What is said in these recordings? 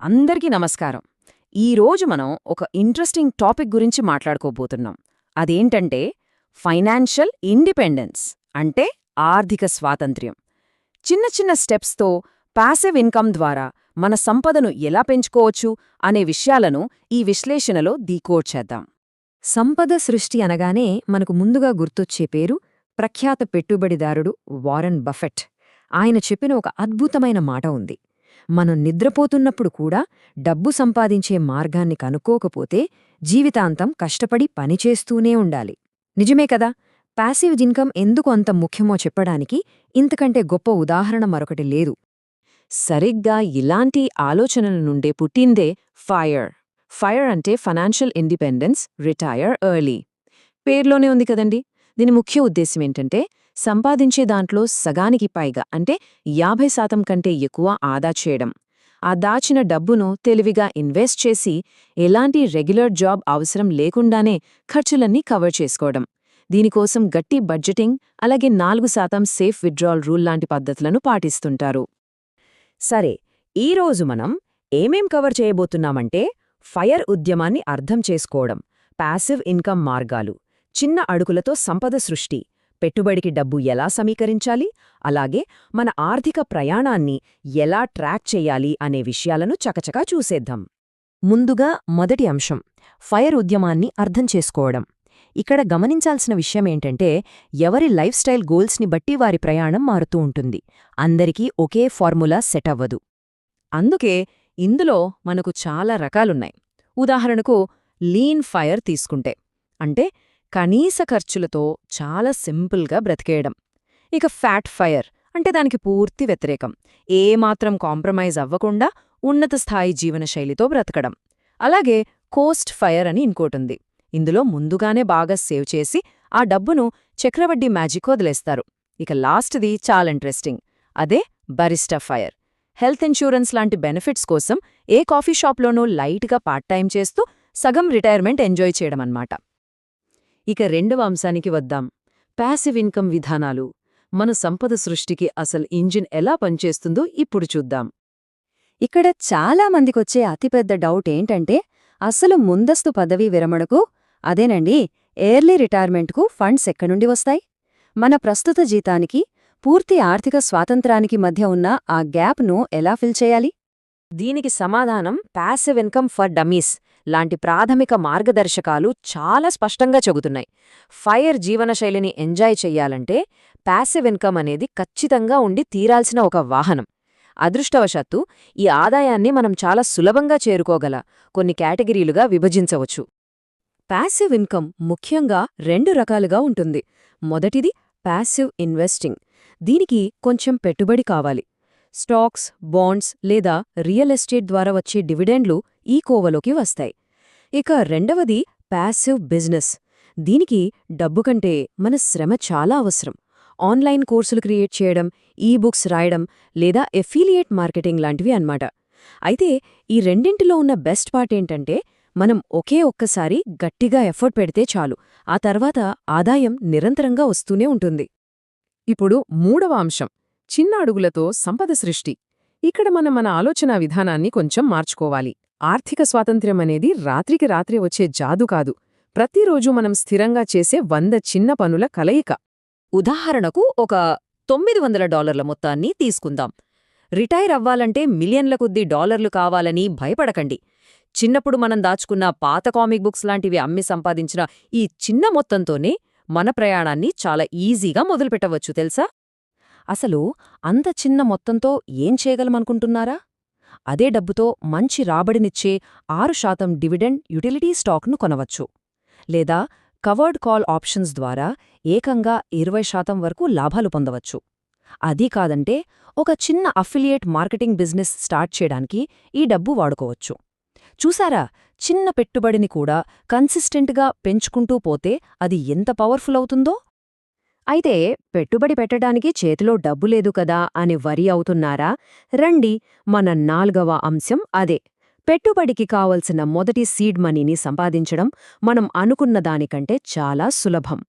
అందరికీ నమస్కారం. ఈరోజు మనం ఒక ఇంట్రెస్టింగ్ టాపిక్ గురించి మాట్లాడుకోబోతున్నాం. అదేంటంటే ఫైనాన్షియల్ ఇండిపెండెన్స్, అంటే ఆర్థిక స్వాతంత్ర్యం. చిన్న చిన్న స్టెప్స్తో పాసివ్ ఇన్కమ్ ద్వారా మన సంపదను ఎలా పెంచుకోవచ్చు అనే విషయాలను ఈ విశ్లేషణలో డీకోడ్ చేద్దాం. సంపద సృష్టి అనగానే మనకు ముందుగా గుర్తొచ్చే పేరు ప్రఖ్యాత పెట్టుబడిదారుడు వారన్ బఫెట్. ఆయన చెప్పిన ఒక అద్భుతమైన మాట ఉంది. మనం నిద్రపోతున్నప్పుడు కూడా డబ్బు సంపాదించే మార్గాన్ని కనుక్కోకపోతే జీవితాంతం కష్టపడి పనిచేస్తూనే ఉండాలి. నిజమే కదా? పాసివ్ ఇన్కమ్ ఎందుకు అంత ముఖ్యమో చెప్పడానికి ఇంతకంటే గొప్ప ఉదాహరణ మరొకటి లేదు. సరిగ్గా ఇలాంటి ఆలోచనల నుండే పుట్టిందే ఫైర్. ఫైర్ అంటే ఫైనాన్షియల్ ఇండిపెండెన్స్, రిటైర్ ఎర్లీ. పేర్లోనే ఉంది కదండి. దీని ముఖ్య ఉద్దేశం ఏంటంటే సంపాదించే దాంట్లో సగానికి పైగా, అంటే 50% కంటే ఎక్కువ ఆదా చేయడం. ఆ దాచిన డబ్బును తెలివిగా ఇన్వెస్ట్ చేసి ఎలాంటి రెగ్యులర్ జాబ్ అవసరం లేకుండానే ఖర్చులన్నీ కవర్ చేసుకోవడం. దీనికోసం గట్టి బడ్జెటింగ్, అలాగే 4% సేఫ్ విత్డ్రాల్ రూల్ లాంటి పద్ధతులను పాటిస్తుంటారు. సరే, ఈరోజు మనం ఏమేం కవర్ చేయబోతున్నామంటే ఫైర్ ఉద్యమాన్ని అర్థం చేసుకోవడం, పాసివ్ ఇన్కమ్ మార్గాలు, చిన్న అడుగులతో సంపద సృష్టి, పెట్టుబడికి డబ్బు ఎలా సమీకరించాలి, అలాగే మన ఆర్థిక ప్రయాణాన్ని ఎలా ట్రాక్ చెయ్యాలి అనే విషయాలను చకచకా చూసేద్దాం. ముందుగా మొదటి అంశం, ఫైర్ ఉద్యమాన్ని అర్థం చేసుకోవడం. ఇక్కడ గమనించాల్సిన విషయమేంటంటే ఎవరి లైఫ్ స్టైల్ గోల్స్ని బట్టి వారి ప్రయాణం మారుతూ ఉంటుంది. అందరికీ ఒకే ఫార్ములా సెట్ అవ్వదు. అందుకే ఇందులో మనకు చాలా రకాలున్నాయి. ఉదాహరణకు లీన్ ఫైర్ తీసుకుంటే, అంటే కనీస ఖర్చులతో చాలా సింపుల్గా బ్రతికేయడం. ఇక ఫ్యాట్ ఫైర్ అంటే దానికి పూర్తి వ్యతిరేకం, ఏమాత్రం కాంప్రమైజ్ అవ్వకుండా ఉన్నత స్థాయి జీవనశైలితో బ్రతకడం. అలాగే కోస్ట్ ఫైర్ అని ఇంకోటుంది. ఇందులో ముందుగానే బాగా సేవ్ చేసి ఆ డబ్బును చక్రవడ్డీ మ్యాజిక్ వదిలేస్తారు. ఇక లాస్ట్ది చాలా ఇంట్రెస్టింగ్, అదే బరిస్టా ఫైర్. హెల్త్ ఇన్సూరెన్స్ లాంటి బెనిఫిట్స్ కోసం ఏ కాఫీ షాప్లోనూ లైట్గా పార్ట్ టైం చేస్తూ సగం రిటైర్మెంట్ ఎంజాయ్ చేయడమన్నమాట. ఇక రెండవ అంశానికి వద్దాం, పాసివ్ ఇన్కమ్ విధానాలు. మన సంపద సృష్టికి అసలు ఇంజిన్ ఎలా పనిచేస్తుందో ఇప్పుడు చూద్దాం. ఇక్కడ చాలా మందికొచ్చే అతిపెద్ద డౌట్ ఏంటంటే అసలు ముందస్తు పదవీ విరమణకు, అదేనండి ఎర్లీ రిటైర్మెంట్కు ఫండ్స్ ఎక్కడుండి వస్తాయి? మన ప్రస్తుత జీతానికి, పూర్తి ఆర్థిక స్వాతంత్రానికి మధ్య ఉన్న ఆ గ్యాప్ను ఎలా ఫిల్ చేయాలి? దీనికి సమాధానం పాసివ్ ఇన్కమ్ ఫర్ డమ్మీస్ లాంటి ప్రాథమిక మార్గదర్శకాలు చాలా స్పష్టంగా చెబుతున్నాయి. ఫైర్ జీవనశైలిని ఎంజాయ్ చెయ్యాలంటే పాసివ్ ఇన్కమ్ అనేది ఖచ్చితంగా ఉండి తీరాల్సిన ఒక వాహనం. అదృష్టవశాత్తు ఈ ఆదాయాన్ని మనం చాలా సులభంగా చేరుకోగల కొన్ని కేటగిరీలుగా విభజించవచ్చు. పాసివ్ ఇన్కమ్ ముఖ్యంగా 2 రకాలుగా ఉంటుంది. మొదటిది పాసివ్ ఇన్వెస్టింగ్. దీనికి కొంచెం పెట్టుబడి కావాలి. స్టాక్స్, బాండ్స్ లేదా రియల్ ఎస్టేట్ ద్వారా వచ్చే డివిడెండ్లు ఈ కోవలోకి వస్తాయి. ఇక రెండవది పాసివ్ బిజినెస్. దీనికి డబ్బు కంటే మన శ్రమ చాలా అవసరం. ఆన్లైన్ కోర్సులు క్రియేట్ చేయడం, బుక్స్ రాయడం లేదా ఎఫిలియేట్ మార్కెటింగ్ లాంటివి అన్నమాట. అయితే ఈ రెండింటిలో ఉన్న బెస్ట్ పార్ట్ ఏంటంటే మనం ఒక్కసారి గట్టిగా ఎఫర్ట్ పెడితే చాలు, ఆ తర్వాత ఆదాయం నిరంతరంగా వస్తూనే ఉంటుంది. ఇప్పుడు మూడవ అంశం, చిన్న అడుగులతో సంపద సృష్టి. ఇక్కడ మనం మన ఆలోచనా విధానాన్ని కొంచెం మార్చుకోవాలి. ఆర్థిక స్వాతంత్ర్యం అనేది రాత్రికి రాత్రి వచ్చే జాదు కాదు. ప్రతిరోజూ మనం స్థిరంగా చేసే 100 చిన్న పనుల కలయిక. ఉదాహరణకు ఒక $900 మొత్తాన్ని తీసుకుందాం. రిటైర్ అవ్వాలంటే మిలియన్ల కొద్దీ డాలర్లు కావాలని భయపడకండి. చిన్నప్పుడు మనం దాచుకున్న పాత కామిక్ బుక్స్ లాంటివి అమ్మి సంపాదించిన ఈ చిన్న మొత్తంతోనే మన ప్రయాణాన్ని చాలా ఈజీగా మొదలుపెట్టవచ్చు తెలుసా? అసలు అంత చిన్న మొత్తంతో ఏం చేయగలమనుకుంటున్నారా? అదే డబ్బుతో మంచి రాబడినిచ్చే 6% డివిడెండ్ యుటిలిటీ స్టాక్ను కొనవచ్చు. లేదా కవర్డ్ కాల్ ఆప్షన్స్ ద్వారా ఏకంగా 20% వరకు లాభాలు పొందవచ్చు. అదీ కాదంటే ఒక చిన్న అఫిలియేట్ మార్కెటింగ్ బిజినెస్ స్టార్ట్ చేయడానికి ఈ డబ్బు వాడుకోవచ్చు. చూసారా, చిన్న పెట్టుబడిని కూడా కన్సిస్టెంట్గా పెంచుకుంటూ పోతే అది ఎంత పవర్ఫుల్ అవుతుందో? అయితే పెట్టుబడి పెట్టడానికి చేతిలో డబ్బు లేదు కదా అని వరి అవుతున్నారా? రండి, మన 4వ అంశం అదే. పెట్టుబడికి కావలసిన మొదటి సీడ్ మనీని సంపాదించడం మనం అనుకున్న దానికంటే చాలా సులభం.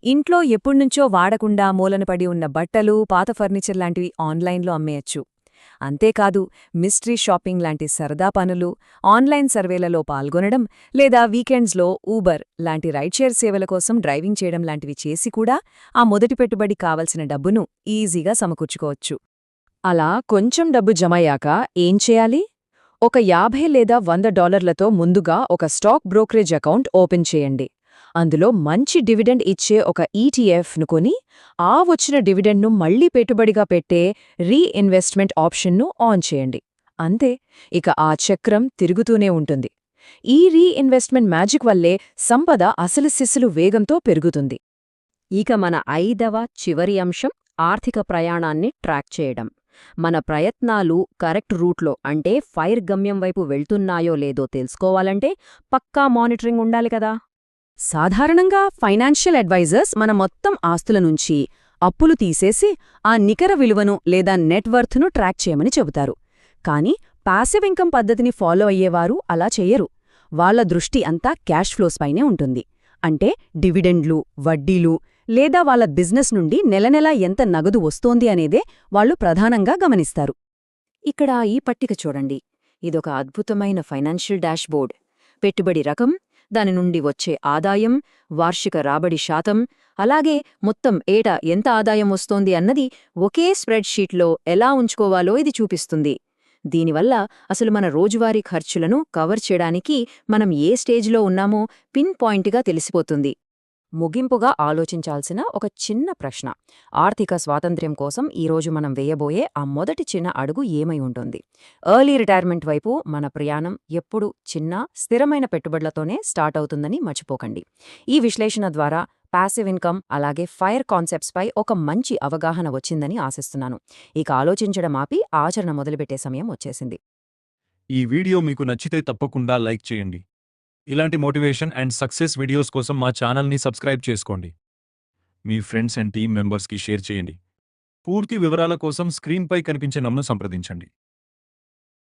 ఇంట్లో ఎప్పుడ్నుంచో వాడకుండా మూలనపడి ఉన్న బట్టలు, పాత ఫర్నిచర్ లాంటివి ఆన్లైన్లో అమ్మేయచ్చు. అంతేకాదు మిస్టరీ షాపింగ్ లాంటి సరదా పనులు, ఆన్లైన్ సర్వేలలో పాల్గొనడం లేదా వీకెండ్స్లో ఊబర్ లాంటి రైడ్ షేర్ సేవల కోసం డ్రైవింగ్ చేయడం లాంటివి చేసి కూడా ఆ మొదటి పెట్టుబడి కావలసిన డబ్బును ఈజీగా సమకూర్చుకోవచ్చు. అలా కొంచెం డబ్బు జమయ్యాక ఏం చేయాలి? ఒక $50 లేదా $100 ముందుగా ఒక స్టాక్ బ్రోకరేజ్ అకౌంట్ ఓపెన్ చేయండి. అందులో మంచి డివిడెండ్ ఇచ్చే ఒక ఈటీఎఫ్ను కొని ఆ వచ్చిన డివిడెండ్ను మళ్లీ పెట్టుబడిగా పెట్టే రీఇన్వెస్ట్మెంట్ ఆప్షన్ను ఆన్ చేయండి. అంతే, ఇక ఆ చక్రం తిరుగుతూనే ఉంటుంది. ఈ రీఇన్వెస్ట్మెంట్ మ్యాజిక్ వల్లే సంపద అసలు సిస్సులు వేగంతో పెరుగుతుంది. ఇక మన 5వ చివరి అంశం ఆర్థిక ప్రయాణాన్ని ట్రాక్ చేయడం. మన ప్రయత్నాలు కరెక్ట్ రూట్లో అంటే ఫైర్ గమ్యం వైపు వెళ్తున్నాయో లేదో తెలుసుకోవాలంటే పక్కా మానిటరింగ్ ఉండాలి కదా. సాధారణంగా ఫైనాన్షియల్ అడ్వైజర్స్ మన మొత్తం ఆస్తుల నుంచి అప్పులు తీసేసి ఆ నికర విలువను లేదా నెట్వర్త్ను ట్రాక్ చేయమని చెబుతారు. కానీ పాసివ్ ఇన్కమ్ పద్ధతిని ఫాలో అయ్యేవారు అలా చెయ్యరు. వాళ్ల దృష్టి అంతా క్యాష్ ఫ్లోస్ పైనే ఉంటుంది. అంటే డివిడెండ్లు, వడ్డీలు లేదా వాళ్ళ బిజినెస్ నుండి నెలనెలా ఎంత నగదు వస్తోంది అనేదే వాళ్లు ప్రధానంగా గమనిస్తారు. ఇక్కడ ఈ పట్టిక చూడండి. ఇదొక అద్భుతమైన ఫైనాన్షియల్ డాష్బోర్డ్. పెట్టుబడి రకం, దాని నుండి వచ్చే ఆదాయం, వార్షిక రాబడి శాతం, అలాగే మొత్తం ఏటా ఎంత ఆదాయం వస్తోంది అన్నది ఒకే స్ప్రెడ్షీట్లో ఎలా ఉంచుకోవాలో ఇది చూపిస్తుంది. దీనివల్ల అసలు మన రోజువారీ ఖర్చులను కవర్ చేయడానికి మనం ఏ స్టేజ్లో ఉన్నామో పిన్ పాయింట్గా తెలిసిపోతుంది. ముగింపుగా ఆలోచించాల్సిన ఒక చిన్న ప్రశ్న: ఆర్థిక స్వాతంత్ర్యం కోసం ఈరోజు మనం వేయబోయే ఆ మొదటి చిన్న అడుగు ఏమై ఉంటుంది? ఎర్లీ రిటైర్మెంట్ వైపు మన ప్రయాణం ఎప్పుడూ చిన్న, స్థిరమైన పెట్టుబడులతోనే స్టార్ట్ అవుతుందని మర్చిపోకండి. ఈ విశ్లేషణ ద్వారా పాసివ్ ఇన్కమ్ అలాగే ఫైర్ కాన్సెప్ట్స్పై ఒక మంచి అవగాహన వచ్చిందని ఆశిస్తున్నాను. ఇక ఆలోచించడం ఆపి ఆచరణ మొదలుపెట్టే సమయం వచ్చేసింది. ఈ వీడియో మీకు నచ్చితే తప్పకుండా లైక్ చేయండి. ఇలాంటి మోటివేషన్ అండ్ సక్సెస్ వీడియోస్ కోసం మా ఛానల్ని సబ్స్క్రైబ్ చేసుకోండి. మీ ఫ్రెండ్స్ అండ్ టీమ్ మెంబర్స్కి షేర్ చేయండి. పూర్తి వివరాల కోసం స్క్రీన్పై కనిపించే నంబర్ను సంప్రదించండి.